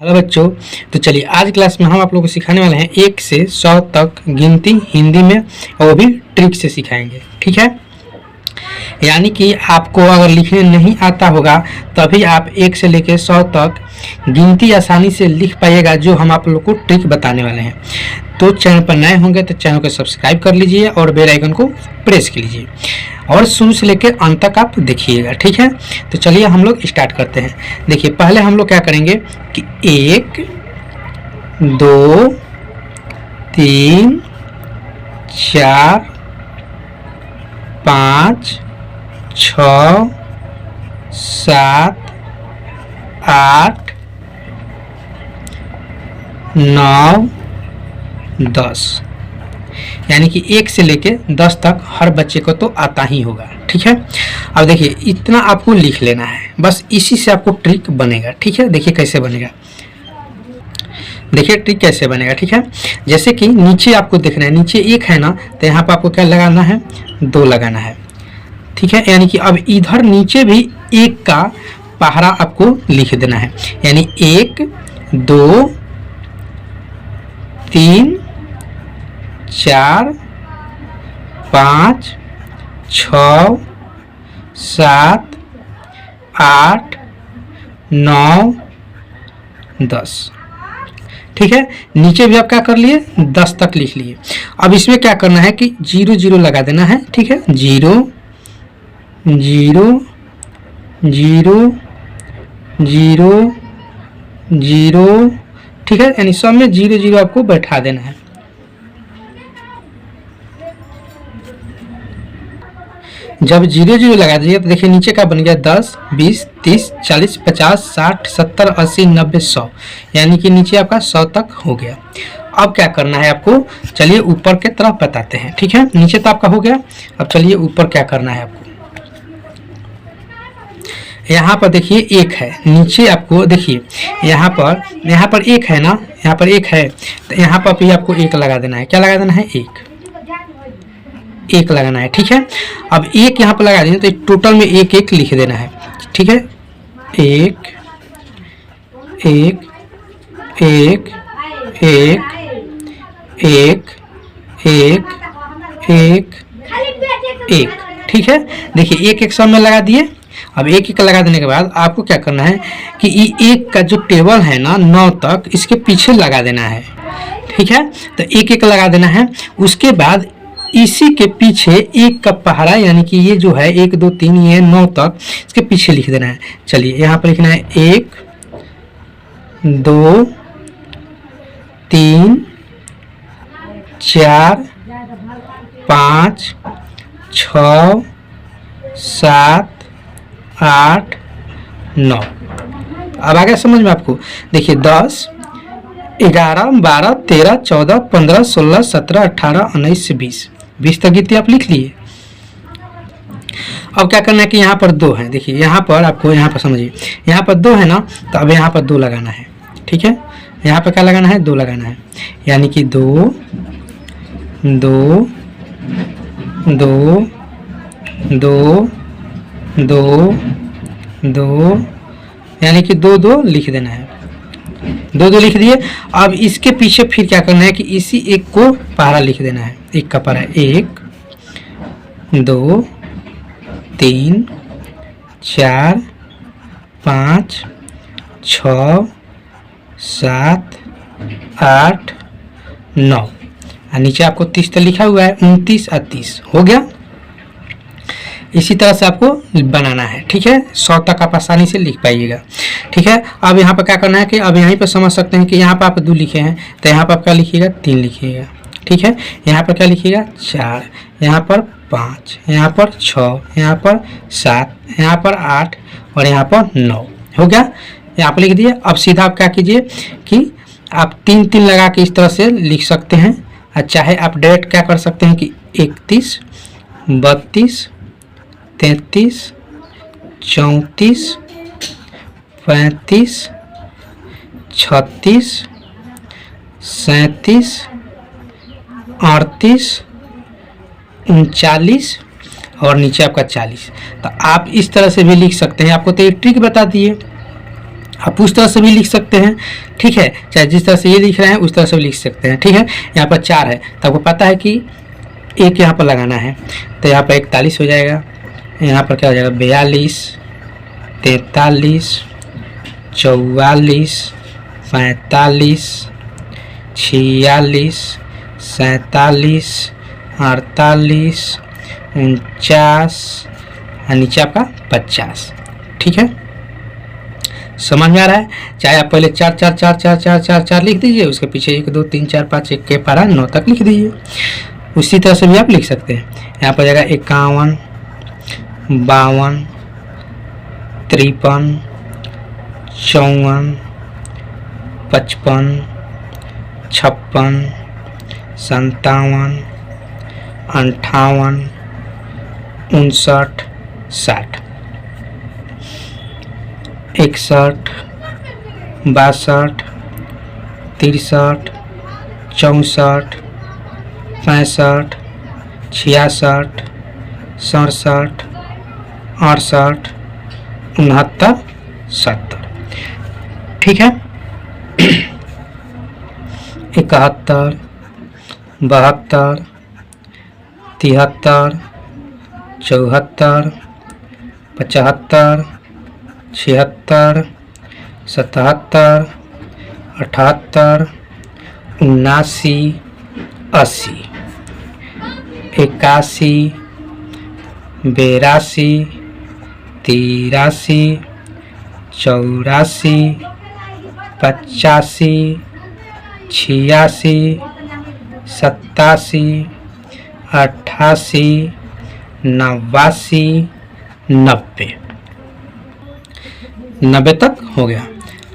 Hello बच्चों। तो चलिए आज क्लास में हम आप लोगों को सिखाने वाले हैं 1 से 100 तक गिनती हिंदी में, और वो भी ट्रिक से सिखाएंगे। ठीक है, यानी कि आपको अगर लिखने नहीं आता होगा तभी आप 1 से लेकर 100 तक गिनती आसानी से लिख पाइएगा, जो हम आप लोग को ट्रिक बताने वाले हैं। तो चैनल पर नए होंगे तो चैनल को सब्सक्राइब कर लीजिए और बेल आइकन को प्रेस कर लीजिए और शुरू से लेकर अंत तक आप देखिएगा। ठीक है, तो चलिए हम लोग स्टार्ट करते हैं। देखिए पहले हम लोग क्या करेंगे कि 1 2 3 4 5 6 7 8 9 10, यानी कि 1 से लेके 10 तक हर बच्चे को तो आता ही होगा। ठीक है, अब देखिए इतना आपको लिख लेना है, बस इसी से आपको ट्रिक बनेगा। ठीक है, देखिए कैसे बनेगा, देखिए ट्रिक कैसे बनेगा। ठीक है, जैसे कि नीचे आपको देखना है, नीचे 1 है ना, तो यहाँ पर आपको क्या लगाना है, 2 लगाना है। ठीक है, यानी कि अब इधर नीचे भी 1 का पहरा आपको लिख देना है, यानी 1 2 3 4 5 6 7 8 9 10। ठीक है, नीचे भी आप क्या कर लिए, 10 तक लिख लिए। अब इसमें क्या करना है कि 0 0 लगा देना है। ठीक है, 0 0 0 0 0। ठीक है, यानी सब में 0 0 आपको बैठा देना है। जब 0 0 लगा दीजिए तो देखिए नीचे का बन गया 10 20 30 40 50 60 70 80 90 100, यानी कि नीचे आपका 100 तक हो गया। अब क्या करना है आपको, चलिए ऊपर के तरफ बताते हैं। ठीक है, नीचे तो आपका हो गया, अब चलिए ऊपर क्या करना है आपको। यहाँ पर देखिए 1 है, नीचे आपको देखिए यहाँ पर 1 है ना, यहाँ पर 1 है, तो यहाँ पर भी आपको 1 लगा देना है। क्या लगा देना है, 1 लगाना है। ठीक है, अब 1 यहाँ पर लगा देंगे तो टोटल में 1 1 लिख देना है। ठीक है, 1 1 1 1 1 1 1 1। ठीक है, देखिए 1 1 सब में लगा दिए। अब 1 1 लगा देने के बाद आपको क्या करना है कि ये 1 का जो टेबल है ना 9 तक, इसके पीछे लगा देना है। ठीक है, तो 1 1 लगा देना है। उसके बाद इसी के पीछे 1 का पहरा, यानी कि ये जो है 1 2 3 ये 9 तक, इसके पीछे लिख देना है। चलिए यहाँ पर लिखना है 1 2 3 4 5 6 7 8 9। अब आ गया समझ में आपको। देखिए 10 11 12 13 14 15 16 17 18 19 20 तक गिनती आप लिख लिए। अब क्या करना है कि यहाँ पर 2 है, देखिए यहाँ पर आपको, यहाँ पर समझिए यहाँ पर 2 है ना, तो अब यहाँ पर 2 लगाना है। ठीक है, यहाँ पर क्या लगाना है, 2 लगाना है, यानी कि 2 2 2 2 2 2, यानी कि 2 2 लिख देना है। 2 2 लिख दिए। अब इसके पीछे फिर क्या करना है कि इसी 1 को पहरा लिख देना है। 1 का पहरा 1 2 3 4 5 6 7 8 9, और नीचे आपको 30 तो लिखा हुआ है, 29 और 30 हो गया। इसी तरह से आपको बनाना है। ठीक है, 100 तक आप आसानी से लिख पाइएगा। ठीक है, अब यहाँ पर क्या करना है कि अब यहीं पर समझ सकते हैं कि यहाँ पर आप 2 लिखे हैं, तो यहाँ पर आप क्या लिखिएगा, 3 लिखिएगा। ठीक है, यहाँ पर क्या लिखिएगा, 4, यहाँ पर 5, यहाँ पर 6, यहाँ पर 7, यहाँ पर 8 और यहाँ पर 9 हो गया। यहाँ पर लिख दिए। अब सीधा आप क्या कीजिए कि आप 3 3 लगा के इस तरह से लिख सकते हैं, और चाहे आप डायरेक्ट क्या कर सकते हैं कि 31 32 33 34 35 36 37 38 39 और नीचे आपका 40। तो आप इस तरह से भी लिख सकते हैं। आपको तो एक ट्रिक बता दिए, आप उस तरह से भी लिख सकते हैं, ठीक है, चाहे जिस तरह से ये लिख रहे हैं उस तरह से भी लिख सकते हैं, ठीक है। यहाँ पर 4 है तो आपको पता है कि एक यहाँ पर लगाना है, तो यहाँ पर 41 हो जाएगा, यहाँ पर क्या हो जाएगा 42, 43, 44, 45, 46, 47, 48, 49 और नीचे आपका 50, ठीक है। समझ में आ रहा है? चाहे आप पहले 4 4 4 4 4 4 4 लिख दीजिए, उसके पीछे 1 2 3 4 5 1 के पारा 9 तक लिख दीजिए, उसी तरह से भी आप लिख सकते हैं। यहाँ पर जाएगा 51, 52, 53, 54, 55, 56, 57, 58, 59, 60, 61, 62, 63, 64, 65, 66, 67, 68, 69, 70, ठीक है। 71, 72, 73, 74, 75, 76, 77, 78, 79, 80, 81, 82, 83, 84, 85, 86, 87, 88, 89, 90, 90 तक हो गया।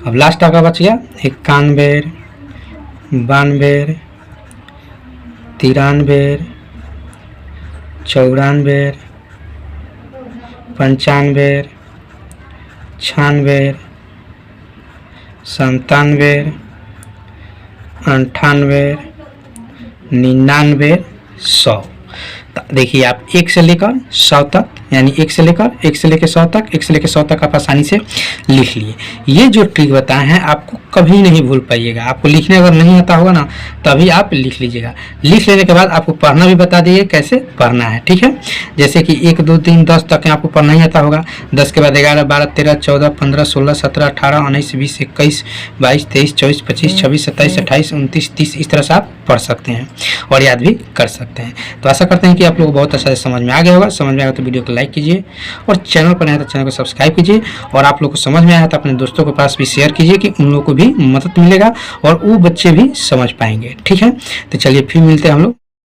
अब लास्ट आपका बच गया 91, 92, 93, 94, 95, 96, 97, 98, 99, 100। देखिए आप 1 से लेकर 100 तक, यानी 1 से लेकर 100 तक, 1 से लेकर 100 तक आप आसानी से लिख लिए। ये जो ट्रिक बताए हैं आपको कभी नहीं भूल पाइएगा। आपको लिखने अगर नहीं आता होगा ना तभी आप लिख लीजिएगा। लिख लेने के बाद आपको पढ़ना भी बता दिए कैसे पढ़ना है, ठीक है। जैसे कि 1 2 3 10 तक आपको पढ़ना ही आता होगा, 10 के बाद 11 12 13 14 15 16 17 18 19 20 21 22 23 24 25 26 27 28 29 30, इस तरह से आप पढ़ सकते हैं और याद भी कर सकते हैं। तो आशा करते हैं कि आप लोगों को बहुत अच्छा से समझ में आ गया होगा। समझ में आया तो वीडियो को लाइक कीजिए और चैनल पर नया तो चैनल को सब्सक्राइब कीजिए, और आप लोग को समझ में आया तो अपने दोस्तों के पास भी शेयर कीजिए कि उन लोगों को भी मदद मिलेगा और वो बच्चे भी समझ पाएंगे, ठीक है। तो चलिए फिर मिलते हैं हम लोग